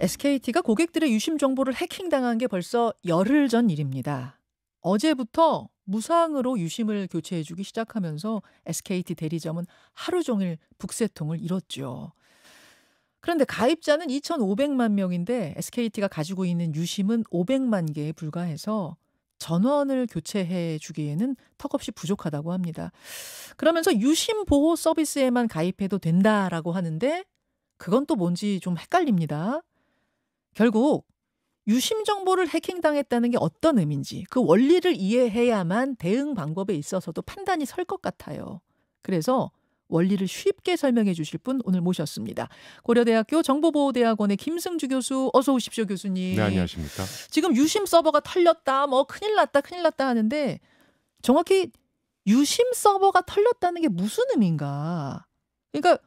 SKT가 고객들의 유심 정보를 해킹당한 게 벌써 열흘 전 일입니다. 어제부터 무상으로 유심을 교체해주기 시작하면서 SKT 대리점은 하루 종일 북새통을 이뤘죠. 그런데 가입자는 2,500만 명인데 SKT가 가지고 있는 유심은 500만 개에 불과해서 전원을 교체해 주기에는 턱없이 부족하다고 합니다. 그러면서 유심 보호 서비스에만 가입해도 된다라고 하는데 그건 또 뭔지 좀 헷갈립니다. 결국 유심 정보를 해킹당했다는 게 어떤 의미인지 그 원리를 이해해야만 대응 방법에 있어서도 판단이 설 것 같아요. 그래서 원리를 쉽게 설명해 주실 분 오늘 모셨습니다. 고려대학교 정보보호대학원의 김승주 교수, 어서 오십시오 교수님. 네, 안녕하십니까. 지금 유심 서버가 털렸다, 뭐 큰일 났다 하는데 정확히 유심 서버가 털렸다는 게 무슨 의미인가? 그러니까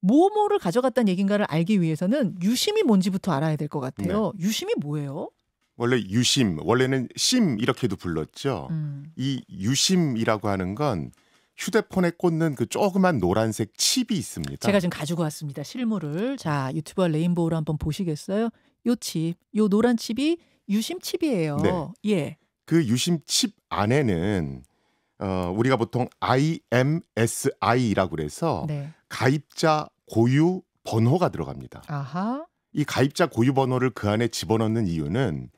뭐뭐를 가져갔다는 얘기인가를 알기 위해서는 유심이 뭔지부터 알아야 될 것 같아요. 네. 유심이 뭐예요? 원래 유심, 원래는 심 이렇게도 불렀죠. 이 유심이라고 하는 건 휴대폰에 꽂는 그 조그만 노란색 칩이 있습니다. 제가 지금 가지고 왔습니다. 실물을. 자, 유튜버 레인보우로 한번 보시겠어요? 요 칩, 요 노란 칩이 유심 칩이에요. 네. 예. 그 유심 칩 안에는 우리가 보통 IMSI라고 그래서 네. 가입자 고유 번호가 들어갑니다. 아하. 이 가입자 고유 번호를 그 안에 집어넣는 이유는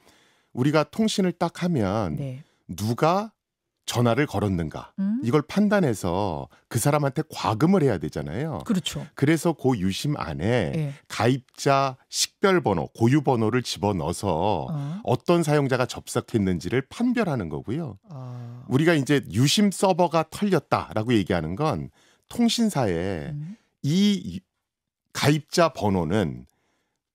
우리가 통신을 딱 하면 네. 누가 전화를 걸었는가 이걸 판단해서 그 사람한테 과금을 해야 되잖아요. 그렇죠. 그래서 그 유심 안에 예. 가입자 식별번호, 고유번호를 집어넣어서 어떤 사용자가 접속했는지를 판별하는 거고요. 우리가 이제 유심 서버가 털렸다라고 얘기하는 건 통신사에 이 가입자 번호는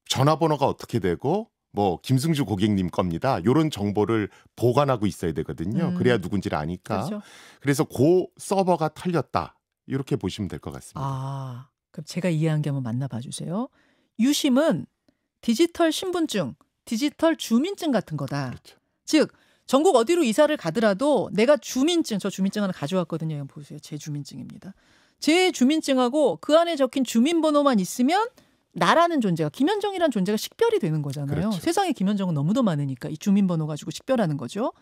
전화번호가 어떻게 되고 뭐 김승주 고객님 겁니다. 이런 정보를 보관하고 있어야 되거든요. 그래야 누군지를 아니까. 그렇죠. 그래서 그 서버가 털렸다. 이렇게 보시면 될 것 같습니다. 아, 그럼 제가 이해한 게 한번 만나봐 주세요. 유심은 디지털 신분증, 디지털 주민증 같은 거다. 그렇죠. 즉 전국 어디로 이사를 가더라도 내가 주민증, 저 주민증 하나 가져왔거든요. 이거 보세요. 제 주민증입니다. 제 주민증하고 그 안에 적힌 주민번호만 있으면 나라는 존재가, 김현정이라는 존재가 식별이 되는 거잖아요. 그렇죠. 세상에 김현정은 너무도 많으니까 이 주민번호 가지고 식별하는 거죠.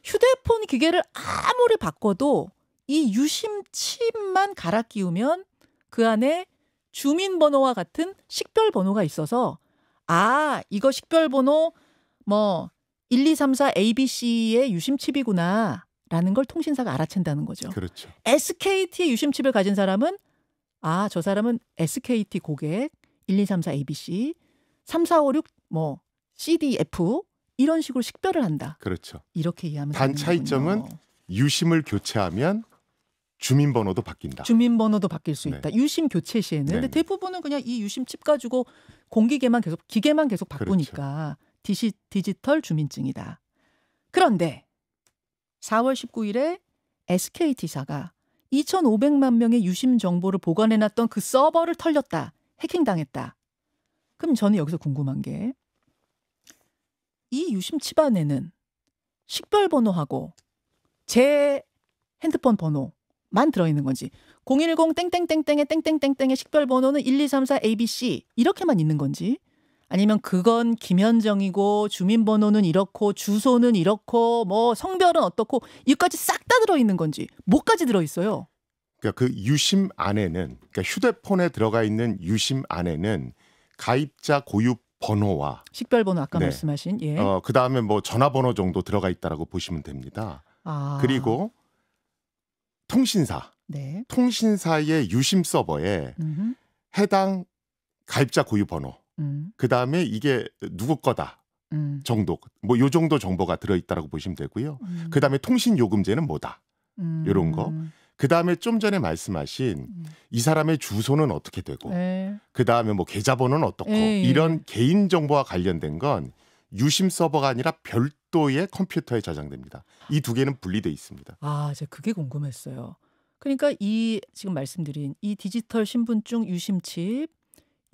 휴대폰 기계를 아무리 바꿔도 이 유심 칩만 갈아 끼우면 그 안에 주민번호와 같은 식별번호가 있어서 이거 식별번호 뭐 1234 ABC의 유심 칩이구나 라는 걸 통신사가 알아챈다는 거죠. 그렇죠. SKT의 유심 칩을 가진 사람은 저 사람은 SKT 고객 1234 ABC 3456 뭐 CDF 이런 식으로 식별을 한다. 그렇죠. 이렇게 이해하면 단 차이점은 유심을 교체하면 주민번호도 바뀐다. 주민번호도 바뀔 수 있다. 네. 유심 교체 시에는. 네. 근데 대부분은 그냥 이 유심 칩 가지고 기계만 계속 바꾸니까 디지털 주민증이다. 그런데 4월 19일에 SKT사가 2,500만 명의 유심 정보를 보관해놨던 그 서버를 털렸다. 해킹당했다. 그럼 저는 여기서 궁금한 게 이 유심 칩 안에는 식별번호하고 제 핸드폰 번호만 들어있는 건지 010 땡땡땡땡의 땡땡땡땡의 식별번호는 1234 ABC 이렇게만 있는 건지 아니면 그건 김현정이고 주민번호는 이렇고 주소는 이렇고 뭐 성별은 어떻고 이까지 싹 다 들어있는 건지 뭐까지 들어있어요? 그러니까 그 유심 안에는 그러니까 휴대폰에 들어가 있는 유심 안에는 가입자 고유 번호와 식별번호 아까 네. 말씀하신 그다음에 뭐 전화번호 정도 들어가 있다라고 보시면 됩니다. 그리고 통신사. 네. 통신사의 유심 서버에 해당 가입자 고유 번호. 그다음에 이게 누구 거다. 정도. 뭐 요 정도 정보가 들어 있다라고 보시면 되고요. 그다음에 통신 요금제는 뭐다. 요런 거. 그다음에 좀 전에 말씀하신 이 사람의 주소는 어떻게 되고 그다음에 뭐 계좌번호는 어떻고 이런 개인 정보와 관련된 건 유심 서버가 아니라 별도의 컴퓨터에 저장됩니다. 이 두 개는 분리돼 있습니다. 제가 그게 궁금했어요. 그러니까 이 지금 말씀드린 이 디지털 신분증 유심칩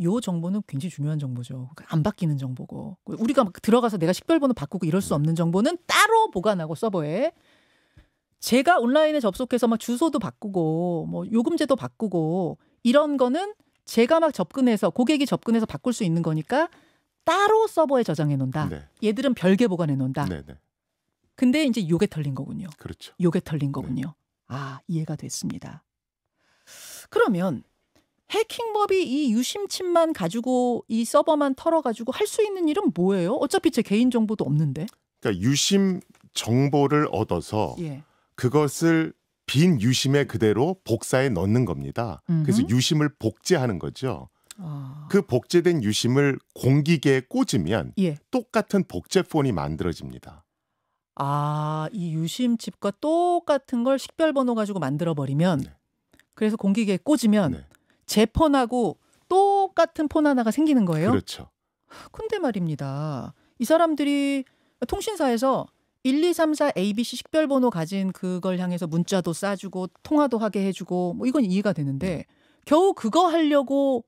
요 정보는 굉장히 중요한 정보죠. 안 바뀌는 정보고 우리가 막 들어가서 내가 식별번호 바꾸고 이럴 수 없는 정보는 따로 보관하고 서버에 제가 온라인에 접속해서 막 주소도 바꾸고 뭐 요금제도 바꾸고 이런 거는 제가 막 접근해서 고객이 접근해서 바꿀 수 있는 거니까 따로 서버에 저장해 놓는다. 네. 얘들은 별개 보관해 놓는다. 네, 네. 근데 이제 요게 털린 거군요. 그렇죠. 요게 털린 거군요. 네. 아, 이해가 됐습니다. 그러면 해킹법이 이 유심칩만 가지고 이 서버만 털어가지고 할 수 있는 일은 뭐예요? 어차피 제 개인 정보도 없는데. 그러니까 유심 정보를 얻어서 예. 그것을 빈 유심에 그대로 복사해 넣는 겁니다. 그래서 유심을 복제하는 거죠. 그 복제된 유심을 공기계에 꽂으면 예. 똑같은 복제폰이 만들어집니다. 아, 이 유심칩과 똑같은 걸 식별번호 가지고 만들어버리면 네. 그래서 공기계에 꽂으면 네. 제 폰하고 똑같은 폰 하나가 생기는 거예요? 그렇죠. 근데 말입니다. 이 사람들이 통신사에서 1, 2, 3, 4 ABC 식별번호 가진 그걸 향해서 문자도 쏴주고 통화도 하게 해주고 뭐 이건 이해가 되는데 겨우 그거 하려고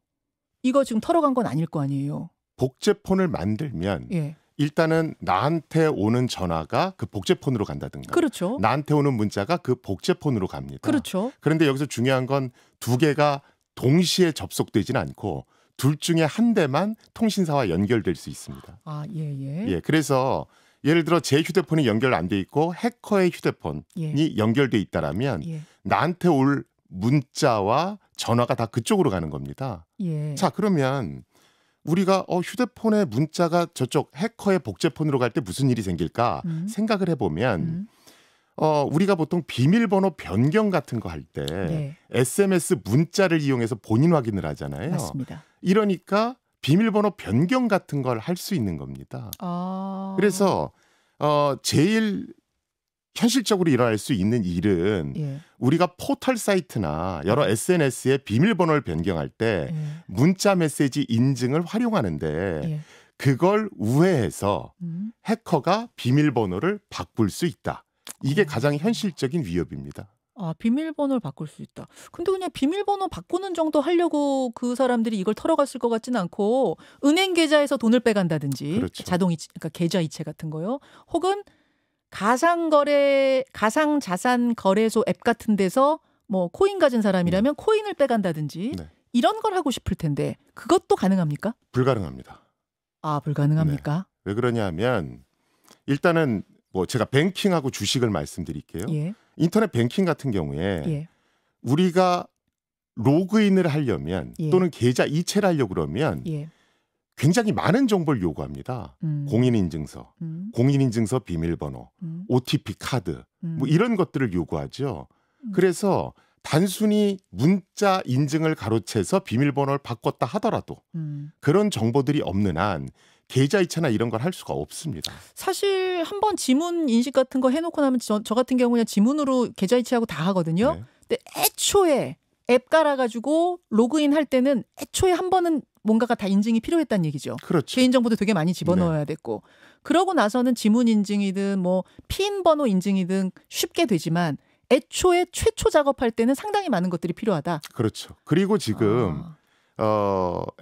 이거 지금 털어간 건 아닐 거 아니에요. 복제폰을 만들면 예. 일단은 나한테 오는 전화가 그 복제폰으로 간다든가 그렇죠. 나한테 오는 문자가 그 복제폰으로 갑니다. 그렇죠. 그런데 여기서 중요한 건 두 개가 동시에 접속되지는 않고 둘 중에 한 대만 통신사와 연결될 수 있습니다. 아, 예. 예, 그래서 예를 들어 제 휴대폰이 연결 안 돼 있고 해커의 휴대폰이 예. 연결돼 있다라면 예. 나한테 올 문자와 전화가 다 그쪽으로 가는 겁니다. 예. 자, 그러면 우리가 휴대폰에 문자가 저쪽 해커의 복제폰으로 갈 때 무슨 일이 생길까 생각을 해보면 우리가 보통 비밀번호 변경 같은 거 할 때 네. SMS 문자를 이용해서 본인 확인을 하잖아요. 맞습니다. 이러니까 비밀번호 변경 같은 걸 할 수 있는 겁니다. 아. 그래서 제일 현실적으로 일어날 수 있는 일은 예. 우리가 포털 사이트나 여러 SNS에 비밀번호를 변경할 때 예. 문자 메시지 인증을 활용하는데 예. 그걸 우회해서 해커가 비밀번호를 바꿀 수 있다. 이게 가장 현실적인 위협입니다. 아, 비밀번호를 바꿀 수 있다. 근데 그냥 비밀번호 바꾸는 정도 하려고 그 사람들이 이걸 털어갔을 것 같지는 않고 은행 계좌에서 돈을 빼간다든지 그렇죠. 자동이체, 그러니까 계좌 이체 같은 거요. 혹은 가상자산 거래소 앱 같은 데서 뭐 코인 가진 사람이라면 코인을 빼간다든지 네. 이런 걸 하고 싶을 텐데 그것도 가능합니까? 불가능합니다. 아, 불가능합니까? 왜 그러냐면 일단은 뭐 제가 뱅킹하고 주식을 말씀드릴게요. 예. 인터넷 뱅킹 같은 경우에 예. 우리가 로그인을 하려면 예. 또는 계좌 이체를 하려고 그러면 예. 굉장히 많은 정보를 요구합니다. 공인인증서, 공인인증서 비밀번호, OTP 카드 뭐 이런 것들을 요구하죠. 그래서 단순히 문자 인증을 가로채서 비밀번호를 바꿨다 하더라도 그런 정보들이 없는 한 계좌 이체나 이런 걸 할 수가 없습니다. 사실 한번 지문 인식 같은 거 해놓고 나면 저 같은 경우는 지문으로 계좌 이체하고 다 하거든요. 네. 근데 애초에 앱 깔아가지고 로그인 할 때는 애초에 한 번은 뭔가가 다 인증이 필요했다는 얘기죠. 그렇죠. 개인정보도 되게 많이 집어넣어야 됐고. 그러고 나서는 지문 인증이든 뭐 핀 번호 인증이든 쉽게 되지만 애초에 최초 작업할 때는 상당히 많은 것들이 필요하다. 그렇죠. 그리고 지금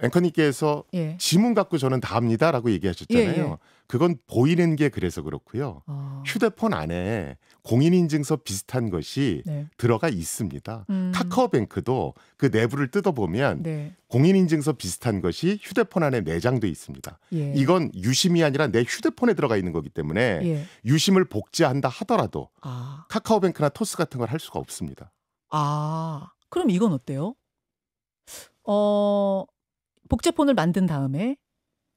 앵커님께서 예. 지문 갖고 저는 다 합니다라고 얘기하셨잖아요. 예. 그건 보이는 게 그래서 그렇고요. 휴대폰 안에 공인인증서 비슷한 것이 네. 들어가 있습니다. 카카오뱅크도 그 내부를 뜯어보면 네. 공인인증서 비슷한 것이 휴대폰 안에 내장돼 있습니다. 예. 이건 유심이 아니라 내 휴대폰에 들어가 있는 거기 때문에 예. 유심을 복제한다 하더라도 아. 카카오뱅크나 토스 같은 걸 할 수가 없습니다. 아, 그럼 이건 어때요? 복제폰을 만든 다음에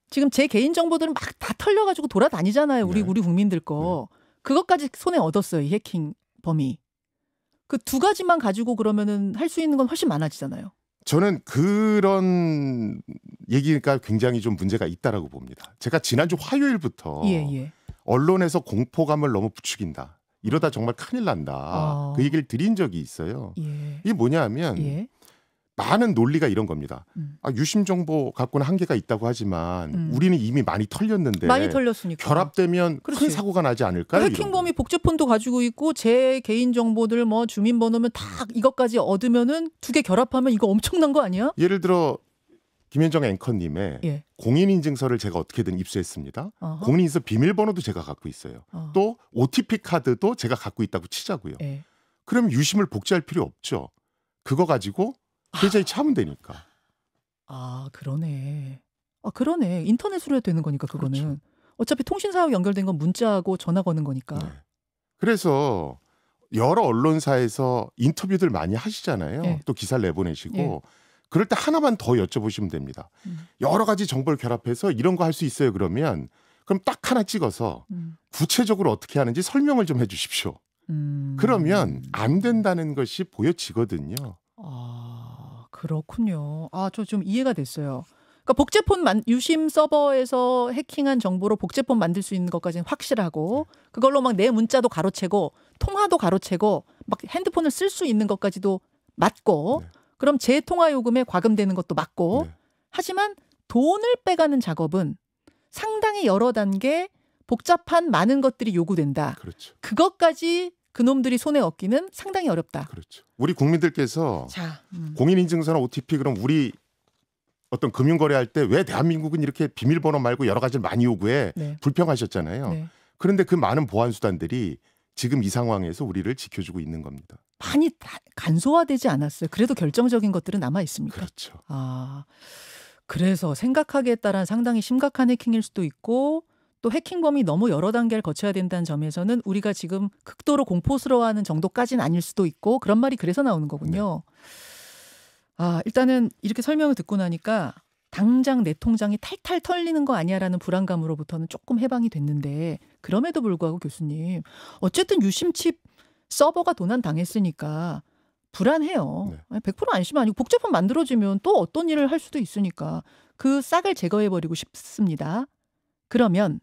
지금 제 개인 정보들은 막 다 털려가지고 돌아다니잖아요. 우리 국민들 거. 그것까지 손에 얻었어요. 이 해킹 범위. 그 두 가지만 가지고 그러면은 할 수 있는 건 훨씬 많아지잖아요. 저는 그런 얘기가 굉장히 좀 문제가 있다라고 봅니다. 제가 지난주 화요일부터 언론에서 공포감을 너무 부추긴다. 이러다 정말 큰일 난다. 그 얘기를 드린 적이 있어요. 이게 뭐냐 하면 많은 논리가 이런 겁니다. 유심 정보 갖고는 한계가 있다고 하지만 우리는 이미 많이 털렸는데 많이 털렸으니까. 결합되면 그렇지. 큰 사고가 나지 않을까요? 해킹범이 복제폰도 가지고 있고 제 개인 정보들 뭐 주민번호면 다 이것까지 얻으면은 두 개 결합하면 이거 엄청난 거 아니야? 예를 들어 김현정 앵커님의 공인인증서를 제가 어떻게든 입수했습니다. 공인인증서 비밀번호도 제가 갖고 있어요. 또 OTP 카드도 제가 갖고 있다고 치자고요. 그럼 유심을 복제할 필요 없죠. 그거 가지고 계좌 이체하면 되니까. 아, 그러네. 아, 그러네. 인터넷으로 해도 되는 거니까 그거는. 그렇죠. 어차피 통신사하고 연결된 건 문자하고 전화 거는 거니까. 네. 그래서 여러 언론사에서 인터뷰들 많이 하시잖아요. 네. 또 기사를 내보내시고. 네. 그럴 때 하나만 더 여쭤보시면 됩니다. 여러 가지 정보를 결합해서 이런 거 할 수 있어요. 그러면 그럼 딱 하나 찍어서 구체적으로 어떻게 하는지 설명을 좀 해주십시오. 그러면 안 된다는 것이 보여지거든요. 아, 그렇군요. 아, 저 좀 이해가 됐어요. 그러니까 복제폰 유심 서버에서 해킹한 정보로 복제폰 만들 수 있는 것까지는 확실하고 그걸로 막 내 문자도 가로채고 통화도 가로채고 막 핸드폰을 쓸 수 있는 것까지도 맞고 네. 그럼 제 통화 요금에 과금되는 것도 맞고 네. 하지만 돈을 빼가는 작업은 상당히 여러 단계 복잡한 많은 것들이 요구된다. 그렇죠. 그것까지 그놈들이 손에 얻기는 상당히 어렵다. 그렇죠. 우리 국민들께서 공인인증서나 OTP 그럼 우리 어떤 금융거래할 때 왜 대한민국은 이렇게 비밀번호 말고 여러 가지를 많이 요구해 네. 불평하셨잖아요. 네. 그런데 그 많은 보안 수단들이 지금 이 상황에서 우리를 지켜주고 있는 겁니다. 많이 간소화되지 않았어요. 그래도 결정적인 것들은 남아 있습니까? 그렇죠. 아, 그래서 생각하기에 따라 상당히 심각한 해킹일 수도 있고 또 해킹범이 너무 여러 단계를 거쳐야 된다는 점에서는 우리가 지금 극도로 공포스러워하는 정도까지는 아닐 수도 있고 그런 말이 그래서 나오는 거군요. 네. 아, 일단은 이렇게 설명을 듣고 나니까 당장 내 통장이 탈탈 털리는 거 아니야라는 불안감으로부터는 조금 해방이 됐는데 그럼에도 불구하고 교수님 어쨌든 유심칩 서버가 도난당했으니까 불안해요. 네. 100% 안심 아니고 복제폰 만들어지면 또 어떤 일을 할 수도 있으니까 그 싹을 제거해버리고 싶습니다. 그러면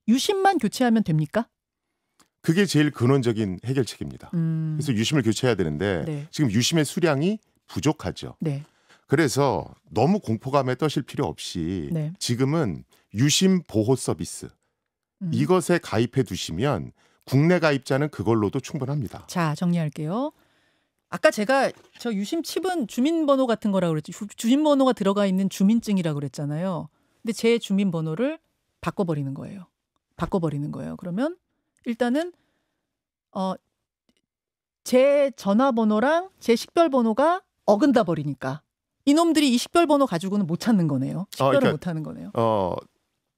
유심만 교체하면 됩니까? 그게 제일 근원적인 해결책입니다. 그래서 유심을 교체해야 되는데 네. 지금 유심의 수량이 부족하죠. 네. 그래서 너무 공포감에 떠실 필요 없이 네. 지금은 유심 보호 서비스 이것에 가입해 두시면 국내 가입자는 그걸로도 충분합니다. 자, 정리할게요. 아까 제가 저 유심 칩은 주민번호 같은 거라고 그랬죠. 주민번호가 들어가 있는 주민증이라고 그랬잖아요. 근데 제 주민번호를 바꿔버리는 거예요. 그러면 일단은 제 전화번호랑 제 식별번호가 어긋나 버리니까 이놈들이 이 식별번호 가지고는 못 찾는 거네요. 식별을 그러니까, 못 하는 거네요.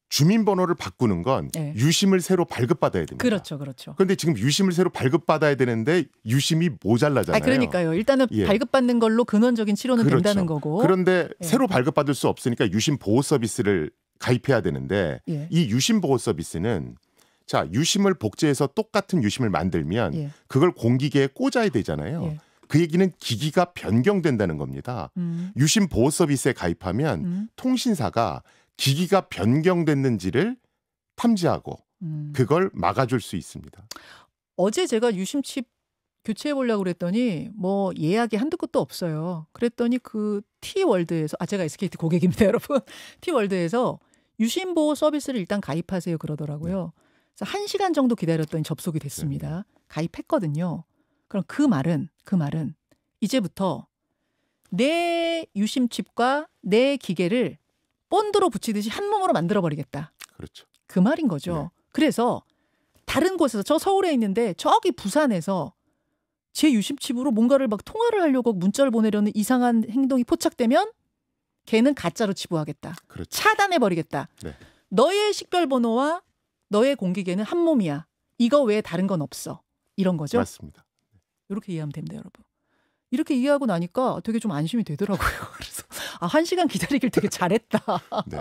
주민번호를 바꾸는 건 네. 유심을 새로 발급받아야 됩니다. 그렇죠. 그런데 지금 유심을 새로 발급받아야 되는데 유심이 모자라잖아요. 그러니까요. 일단은 예. 발급받는 걸로 근원적인 치료는 그렇죠. 된다는 거고. 그런데 예. 새로 발급받을 수 없으니까 유심 보호 서비스를 가입해야 되는데 예. 이 유심 보호 서비스는 자 유심을 복제해서 똑같은 유심을 만들면 예. 그걸 공기계에 꽂아야 되잖아요. 예. 그 얘기는 기기가 변경된다는 겁니다. 유심 보호 서비스에 가입하면 통신사가 기기가 변경됐는지를 탐지하고 그걸 막아줄 수 있습니다. 어제 제가 유심칩 교체해보려고 그랬더니 뭐 예약이 한두 끝도 없어요. 그랬더니 그 T월드에서 제가 SKT 고객입니다 여러분. T월드에서 유심보호 서비스를 일단 가입하세요 그러더라고요. 그래서 1시간 정도 기다렸더니 접속이 됐습니다. 가입했거든요. 그럼 그 말은 이제부터 내 유심칩과 내 기계를 본드로 붙이듯이 한 몸으로 만들어버리겠다. 그렇죠. 그 말인 거죠. 네. 그래서 다른 곳에서 저 서울에 있는데 저기 부산에서 제 유심칩으로 뭔가를 막 통화를 하려고 문자를 보내려는 이상한 행동이 포착되면 걔는 가짜로 치부하겠다. 그렇죠. 차단해버리겠다. 네. 너의 식별번호와 너의 공기계는 한 몸이야. 이거 외에 다른 건 없어. 이런 거죠? 맞습니다. 이렇게 이해하면 됩니다, 여러분. 이렇게 이해하고 나니까 되게 좀 안심이 되더라고요. 그래서 1시간 기다리길 되게 잘했다. 네.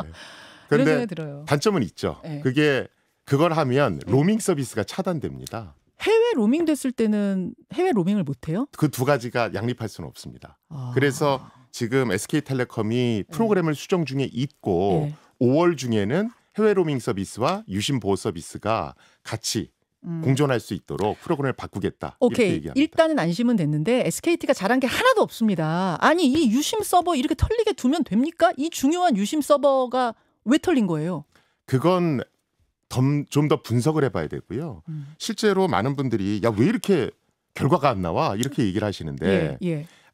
그런데 들어요. 단점은 있죠. 네. 그걸 하면 로밍 서비스가 차단됩니다. 해외 로밍 됐을 때는 해외 로밍을 못 해요? 그 두 가지가 양립할 수는 없습니다. 그래서 지금 SK텔레콤이 프로그램을 수정 중에 있고 5월 중에는 해외 로밍 서비스와 유심 보호 서비스가 같이 공존할 수 있도록 프로그램을 바꾸겠다. 오케이. 이렇게 얘기합니다. 일단은 안심은 됐는데 SKT가 잘한 게 하나도 없습니다. 아니 이 유심 서버 이렇게 털리게 두면 됩니까? 이 중요한 유심 서버가 왜 털린 거예요? 그건 좀 더 분석을 해봐야 되고요. 실제로 많은 분들이 야, 왜 이렇게 결과가 안 나와? 이렇게 얘기를 하시는데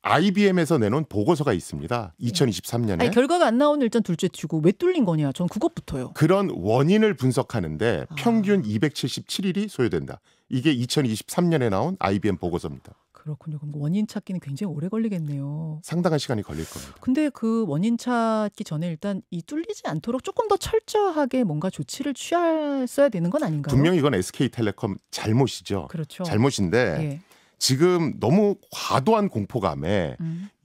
IBM에서 내놓은 보고서가 있습니다. 2023년에. 아니, 결과가 안 나오는 일단 둘째 치고 왜 뚫린 거냐. 전 그것부터요. 그런 원인을 분석하는데 평균 277일이 소요된다. 이게 2023년에 나온 IBM 보고서입니다. 그렇군요. 그럼 원인 찾기는 굉장히 오래 걸리겠네요. 상당한 시간이 걸릴 겁니다. 근데 그 원인 찾기 전에 일단 이 뚫리지 않도록 조금 더 철저하게 뭔가 조치를 취했어야 되는 건 아닌가요? 분명히 이건 SK텔레콤 잘못이죠. 그렇죠. 잘못인데 예. 지금 너무 과도한 공포감에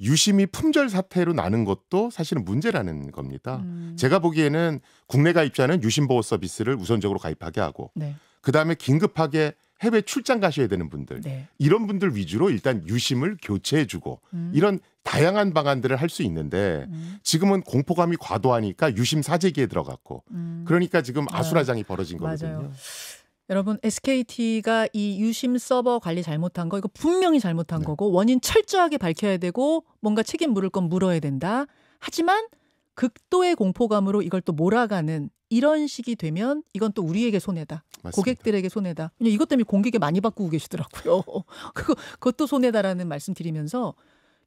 유심이 품절 사태로 나는 것도 사실은 문제라는 겁니다. 제가 보기에는 국내 가입자는 유심보호 서비스를 우선적으로 가입하게 하고 네. 그다음에 긴급하게 해외 출장 가셔야 되는 분들 네. 이런 분들 위주로 일단 유심을 교체해주고 이런 다양한 방안들을 할 수 있는데 지금은 공포감이 과도하니까 유심 사재기에 들어갔고 그러니까 지금 아수라장이 벌어진 거거든요. 맞아요. 여러분 SKT가 이 유심 서버 관리 잘못한 거 이거 분명히 잘못한 네. 거고 원인 철저하게 밝혀야 되고 뭔가 책임 물을 건 물어야 된다. 하지만 극도의 공포감으로 이걸 또 몰아가는 이런 식이 되면 이건 또 우리에게 손해다. 맞습니다. 고객들에게 손해다. 그냥 이것 때문에 공객에 많이 바꾸고 계시더라고요. 그것도 손해다라는 말씀 드리면서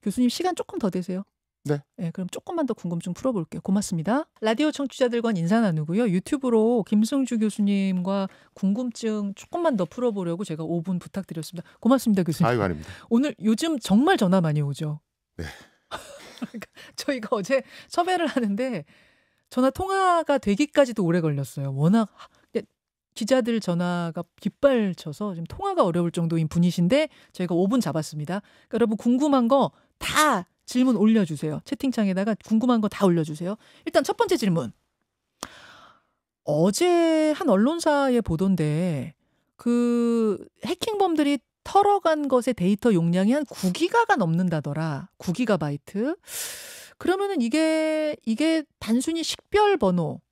교수님 시간 조금 더 되세요? 네. 네, 그럼 조금만 더 궁금증 풀어볼게요. 고맙습니다. 라디오 청취자들과 인사 나누고요. 유튜브로 김승주 교수님과 궁금증 조금만 더 풀어보려고 제가 5분 부탁드렸습니다. 고맙습니다, 교수님. 아이고 아닙니다. 오늘 요즘 정말 전화 많이 오죠. 네. 그러니까 저희가 어제 섭외를 하는데 전화 통화가 되기까지도 오래 걸렸어요. 워낙 기자들 전화가 빗발쳐서 지금 통화가 어려울 정도인 분이신데 저희가 5분 잡았습니다. 그러니까 여러분 궁금한 거 다 질문 올려주세요. 채팅창에다가 궁금한 거 다 올려주세요. 일단 첫 번째 질문. 어제 한 언론사의 보도인데 그 해킹범들이 털어간 것의 데이터 용량이 한 9기가가 넘는다더라. 9기가바이트. 그러면은 이게 단순히 식별번호.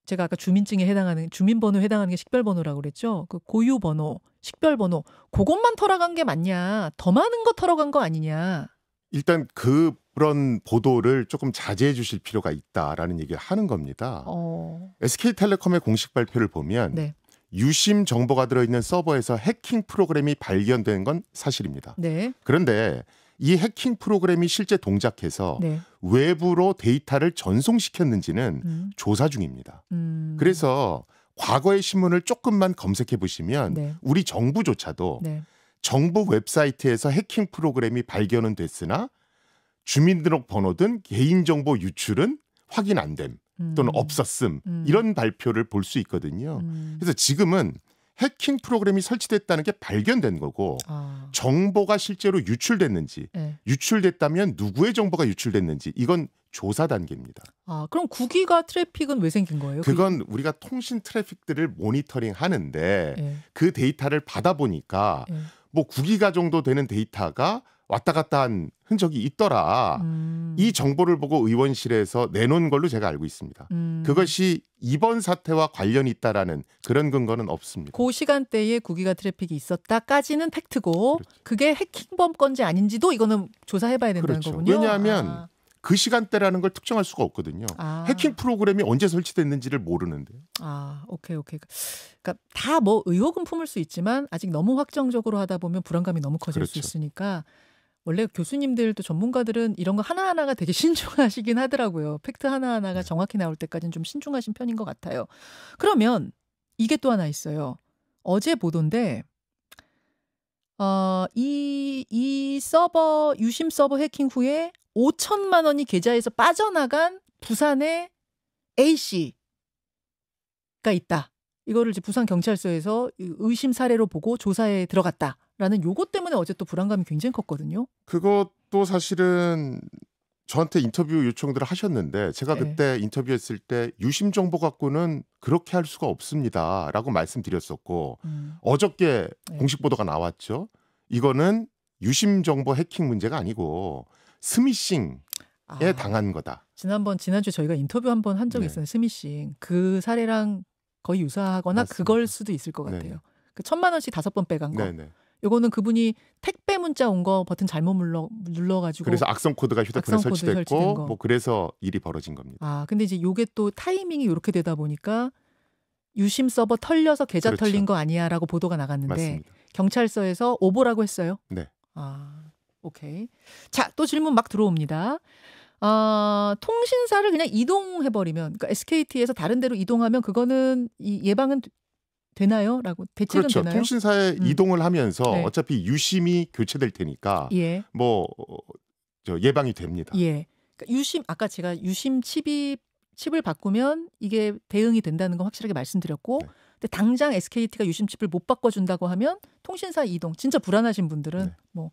제가 아까 주민번호에 해당하는 게 식별번호라고 그랬죠. 그 고유번호, 식별번호. 그것만 털어간 게 맞냐? 더 많은 거 털어간 거 아니냐? 일단 그런 보도를 조금 자제해 주실 필요가 있다라는 얘기를 하는 겁니다. SK텔레콤의 공식 발표를 보면 네. 유심 정보가 들어있는 서버에서 해킹 프로그램이 발견된 건 사실입니다. 네. 그런데 이 해킹 프로그램이 실제 동작해서 네. 외부로 데이터를 전송시켰는지는 조사 중입니다. 그래서 과거의 신문을 조금만 검색해 보시면 네. 우리 정부조차도 네. 정부 웹사이트에서 해킹 프로그램이 발견은 됐으나 주민등록번호 등 개인정보 유출은 확인 안 됨 또는 없었음 이런 발표를 볼 수 있거든요. 그래서 지금은 해킹 프로그램이 설치됐다는 게 발견된 거고 정보가 실제로 유출됐는지 네. 유출됐다면 누구의 정보가 유출됐는지 이건 조사 단계입니다. 그럼 9기가 트래픽은 왜 생긴 거예요? 그건 우리가 통신 트래픽들을 모니터링 하는데 네. 그 데이터를 받아보니까 네. 뭐 9기가 정도 되는 데이터가 왔다 갔다 한 흔적이 있더라. 이 정보를 보고 의원실에서 내놓은 걸로 제가 알고 있습니다. 그것이 이번 사태와 관련이 있다라는 그런 근거는 없습니다. 그 시간대에 9기가 트래픽이 있었다까지는 팩트고 그렇죠. 그게 해킹범 건지 아닌지도 이거는 조사해봐야 된다는 그렇죠. 거군요. 왜냐하면 그 시간대라는 걸 특정할 수가 없거든요. 해킹 프로그램이 언제 설치됐는지를 모르는데. 오케이. 그러니까 다 뭐 의혹은 품을 수 있지만 아직 너무 확정적으로 하다 보면 불안감이 너무 커질 그렇죠. 수 있으니까 원래 교수님들도 전문가들은 이런 거 하나하나가 되게 신중하시긴 하더라고요. 팩트 하나하나가 정확히 나올 때까지는 좀 신중하신 편인 것 같아요. 그러면 이게 또 하나 있어요. 어제 보도인데 이 서버 유심 서버 해킹 후에 5천만 원이 계좌에서 빠져나간 부산의 A씨가 있다. 이거를 이제 부산 경찰서에서 의심 사례로 보고 조사에 들어갔다라는 요것 때문에 어제 또 불안감이 굉장히 컸거든요. 그것도 사실은 저한테 인터뷰 요청들을 하셨는데 제가 네. 그때 인터뷰했을 때 유심 정보 갖고는 그렇게 할 수가 없습니다라고 말씀드렸었고 어저께 네. 공식 보도가 나왔죠. 이거는 유심 정보 해킹 문제가 아니고 스미싱에 당한 거다. 지난주 저희가 인터뷰 한번 한 적이 있어요. 스미싱. 그 사례랑 거의 유사하거나 맞습니다. 그걸 수도 있을 것 같아요. 네네. 그 1,000만 원씩 5번 빼간 거. 네네. 요거는 그분이 택배 문자 온 거 버튼 잘못 눌러가지고. 그래서 악성 코드가 휴대폰에 악성 코드 설치된 설치됐고 거. 뭐 그래서 일이 벌어진 겁니다. 근데 이제 요게 또 타이밍이 이렇게 되다 보니까 유심 서버 털려서 계좌 그렇죠. 털린 거 아니야라고 보도가 나갔는데 맞습니다. 경찰서에서 오보라고 했어요. 네. 오케이. 자, 또 질문 막 들어옵니다. 통신사를 그냥 이동해버리면, 그러니까 SKT에서 다른 데로 이동하면 그거는 예방은 되나요? 라고 대책은 그렇죠. 되나요? 통신사에 이동을 하면서 네. 어차피 유심이 교체될 테니까 예. 뭐 예방이 됩니다. 예. 그러니까 유심 아까 제가 유심 칩을 바꾸면 이게 대응이 된다는 건 확실하게 말씀드렸고 네. 근데 당장 SKT가 유심 칩을 못 바꿔준다고 하면 통신사 이동 진짜 불안하신 분들은 네. 뭐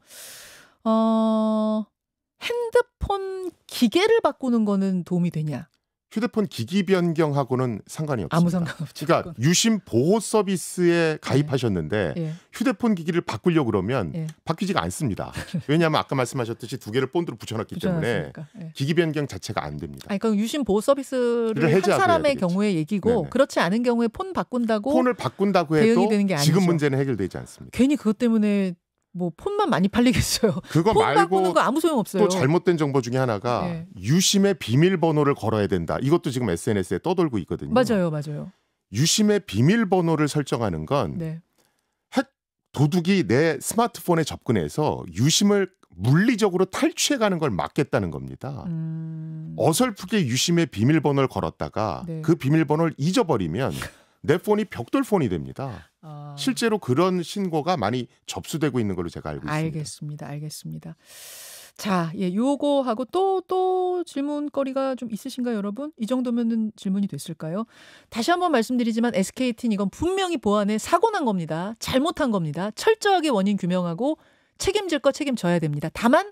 핸드폰 기계를 바꾸는 거는 도움이 되냐? 휴대폰 기기 변경하고는 상관이 없습니다. 아무 상관없죠. 그러니까 유심 보호 서비스에 가입하셨는데 예. 휴대폰 기기를 바꾸려고 그러면 예. 바뀌지가 않습니다. 왜냐하면 아까 말씀하셨듯이 두 개를 본드로 붙여놨기 때문에 예. 기기 변경 자체가 안 됩니다. 아니, 그러니까 유심 보호 서비스를 한 사람의 경우의 얘기고 네네. 그렇지 않은 경우에 폰 바꾼다고 폰을 바꾼다고 대응이 해도 되는 게 지금 아니죠. 문제는 해결되지 않습니다. 괜히 그것 때문에 뭐 폰만 많이 팔리겠어요. 그거 폰 말고 바꾸는 거 아무 소용 없어요. 또 잘못된 정보 중에 하나가 네. 유심의 비밀번호를 걸어야 된다. 이것도 지금 SNS에 떠돌고 있거든요. 맞아요. 유심의 비밀번호를 설정하는 건 네. 핵 도둑이 내 스마트폰에 접근해서 유심을 물리적으로 탈취해가는 걸 막겠다는 겁니다. 어설프게 유심의 비밀번호를 걸었다가 네. 그 비밀번호를 잊어버리면 내 폰이 벽돌폰이 됩니다. 실제로 그런 신고가 많이 접수되고 있는 걸로 제가 알고 있습니다. 알겠습니다. 자, 예, 요거하고 또 질문거리가 좀 있으신가요, 여러분? 이 정도면은 질문이 됐을까요? 다시 한번 말씀드리지만 SKT는 이건 분명히 보안에 사고 난 겁니다. 잘못한 겁니다. 철저하게 원인 규명하고 책임질 거 책임져야 됩니다. 다만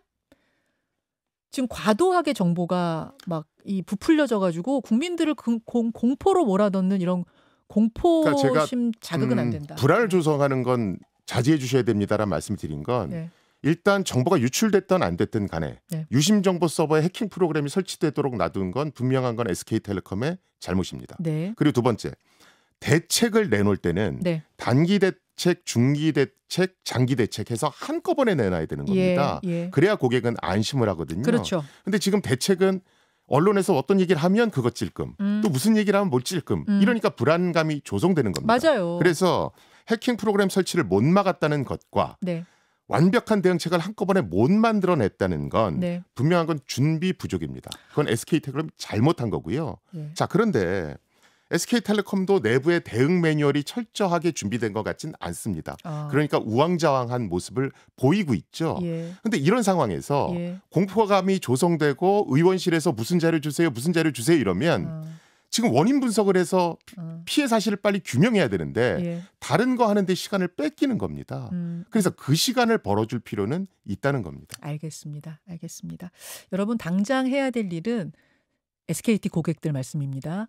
지금 과도하게 정보가 막 이 부풀려져 가지고 국민들을 공포로 몰아넣는 이런 공포심 자극은 안 된다. 불안을 조성하는 건 자제해 주셔야 됩니다라는 말씀을 드린 건 네. 일단 정보가 유출됐든 안 됐든 간에 네. 유심 정보 서버에 해킹 프로그램이 설치되도록 놔둔 건 분명한 건 SK텔레콤의 잘못입니다. 네. 그리고 두 번째, 대책을 내놓을 때는 네. 단기 대책, 중기 대책, 장기 대책 해서 한꺼번에 내놔야 되는 겁니다. 예. 그래야 고객은 안심을 하거든요. 그렇죠. 근데 지금 대책은 언론에서 어떤 얘기를 하면 그것 찔끔, 또 무슨 얘기를 하면 뭘 찔끔, 이러니까 불안감이 조성되는 겁니다. 맞아요. 그래서 해킹 프로그램 설치를 못 막았다는 것과 네. 완벽한 대응책을 한꺼번에 못 만들어냈다는 건 네. 분명한 건 준비 부족입니다. 그건 SK텔레콤이 잘못한 거고요. 네. 자, 그런데 SK텔레콤도 내부의 대응 매뉴얼이 철저하게 준비된 것 같진 않습니다. 그러니까 우왕좌왕한 모습을 보이고 있죠. 그런데 이런 상황에서 공포감이 조성되고 의원실에서 무슨 자료 주세요, 무슨 자료 주세요 이러면 지금 원인 분석을 해서 피해 사실을 빨리 규명해야 되는데 다른 거 하는데 시간을 뺏기는 겁니다. 그래서 그 시간을 벌어줄 필요는 있다는 겁니다. 알겠습니다. 여러분 당장 해야 될 일은 SKT 고객들 말씀입니다.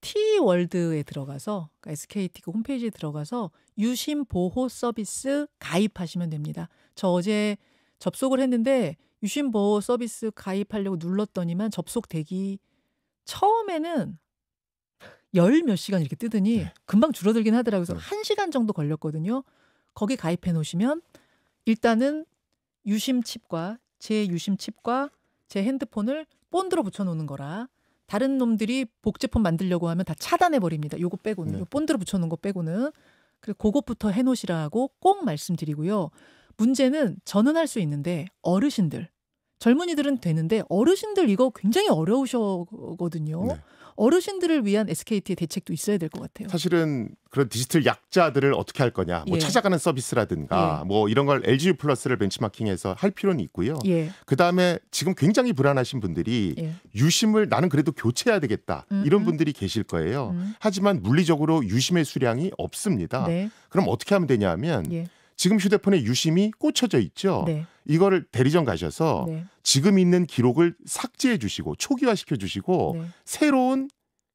T월드에 들어가서 그러니까 SKT 그 홈페이지에 들어가서 유심 보호 서비스 가입하시면 됩니다. 저 어제 접속을 했는데 유심 보호 서비스 가입하려고 눌렀더니만 접속 대기 처음에는 열 몇 시간 이렇게 뜨더니 금방 줄어들긴 하더라고요. 그래서 1시간 정도 걸렸거든요. 거기 가입해 놓으시면 일단은 유심 칩과 제 유심 칩과 제 핸드폰을 본드로 붙여 놓는 거라 다른 놈들이 복제폰 만들려고 하면 다 차단해 버립니다. 요거 빼고는. 요 본드로 붙여 놓은 거 빼고는. 그래서 그것부터 해 놓으시라고 꼭 말씀드리고요. 문제는 저는 할 수 있는데 어르신들, 젊은이들은 되는데 어르신들 이거 굉장히 어려우셔거든요. 어르신들을 위한 SKT의 대책도 있어야 될 것 같아요. 사실은 그런 디지털 약자들을 어떻게 할 거냐, 뭐 찾아가는 서비스라든가 뭐 이런 걸 LG 플러스를 벤치마킹해서 할 필요는 있고요. 그 다음에 지금 굉장히 불안하신 분들이 유심을 나는 그래도 교체해야 되겠다 이런 분들이 계실 거예요. 하지만 물리적으로 유심의 수량이 없습니다. 그럼 어떻게 하면 되냐면 지금 휴대폰에 유심이 꽂혀져 있죠. 이거를 대리점 가셔서 지금 있는 기록을 삭제해 주시고 초기화시켜 주시고 새로운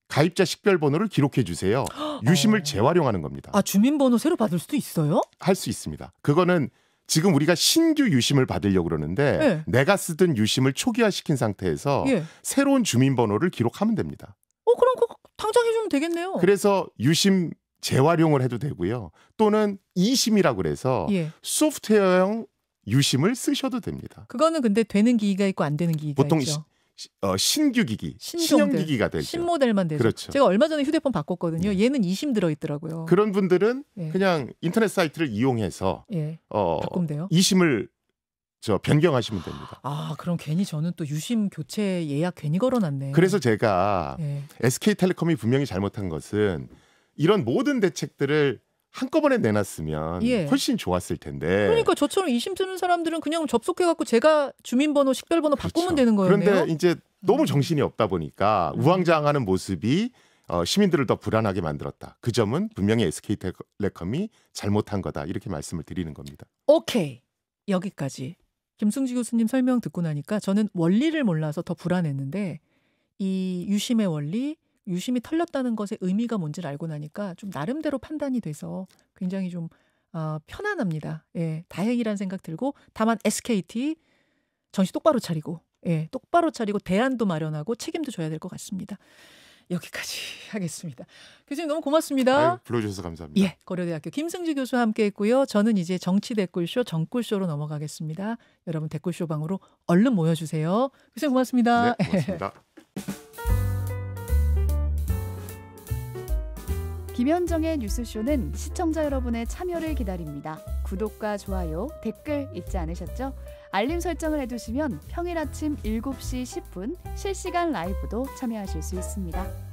가입자 식별번호를 기록해 주세요. 유심을 재활용하는 겁니다. 주민번호 새로 받을 수도 있어요? 할 수 있습니다. 그거는 지금 우리가 신규 유심을 받으려고 그러는데 내가 쓰던 유심을 초기화시킨 상태에서 새로운 주민번호를 기록하면 됩니다. 그럼 그거 당장 해주면 되겠네요. 그래서 유심 재활용을 해도 되고요. 또는 이심이라고 그래서 소프트웨어형 유심을 쓰셔도 됩니다. 그거는 근데 되는 기기가 있고 안 되는 기기가 보통 있죠. 신규 기기, 신형기기가 되죠. 신모델만 되죠. 그렇죠. 제가 얼마 전에 휴대폰 바꿨거든요. 얘는 이심 들어있더라고요. 그런 분들은 그냥 인터넷 사이트를 이용해서 바꾸면 돼요? 이심을 변경하시면 됩니다. 그럼 괜히 저는 또 유심 교체 예약 괜히 걸어놨네. 그래서 제가 SK텔레콤이 분명히 잘못한 것은 이런 모든 대책들을 한꺼번에 내놨으면 예. 훨씬 좋았을 텐데. 그러니까 저처럼 2심 쓰는 사람들은 그냥 접속해갖고 제가 주민번호, 식별번호 그렇죠. 바꾸면 되는 거였네요. 그런데 이제 너무 정신이 없다 보니까 우왕좌왕하는 모습이 시민들을 더 불안하게 만들었다. 그 점은 분명히 SK텔레콤이 잘못한 거다. 이렇게 말씀을 드리는 겁니다. 오케이. 여기까지. 김승지 교수님 설명 듣고 나니까 저는 원리를 몰라서 더 불안했는데 이 유심의 원리, 유심이 털렸다는 것의 의미가 뭔지를 알고 나니까 좀 나름대로 판단이 돼서 굉장히 좀 편안합니다. 예, 다행이라는 생각 들고 다만 SKT 정신 똑바로 차리고 똑바로 차리고 대안도 마련하고 책임도 져야 될 것 같습니다. 여기까지 하겠습니다. 교수님 너무 고맙습니다. 아유, 불러주셔서 감사합니다. 예, 고려대학교 김승지 교수와 함께했고요. 저는 이제 정치 댓글쇼 정꿀쇼로 넘어가겠습니다. 여러분 댓글쇼 방으로 얼른 모여주세요. 교수님 고맙습니다. 네, 고맙습니다. 김현정의 뉴스쇼는 시청자 여러분의 참여를 기다립니다. 구독과 좋아요, 댓글 잊지 않으셨죠? 알림 설정을 해두시면 평일 아침 7시 10분 실시간 라이브도 참여하실 수 있습니다.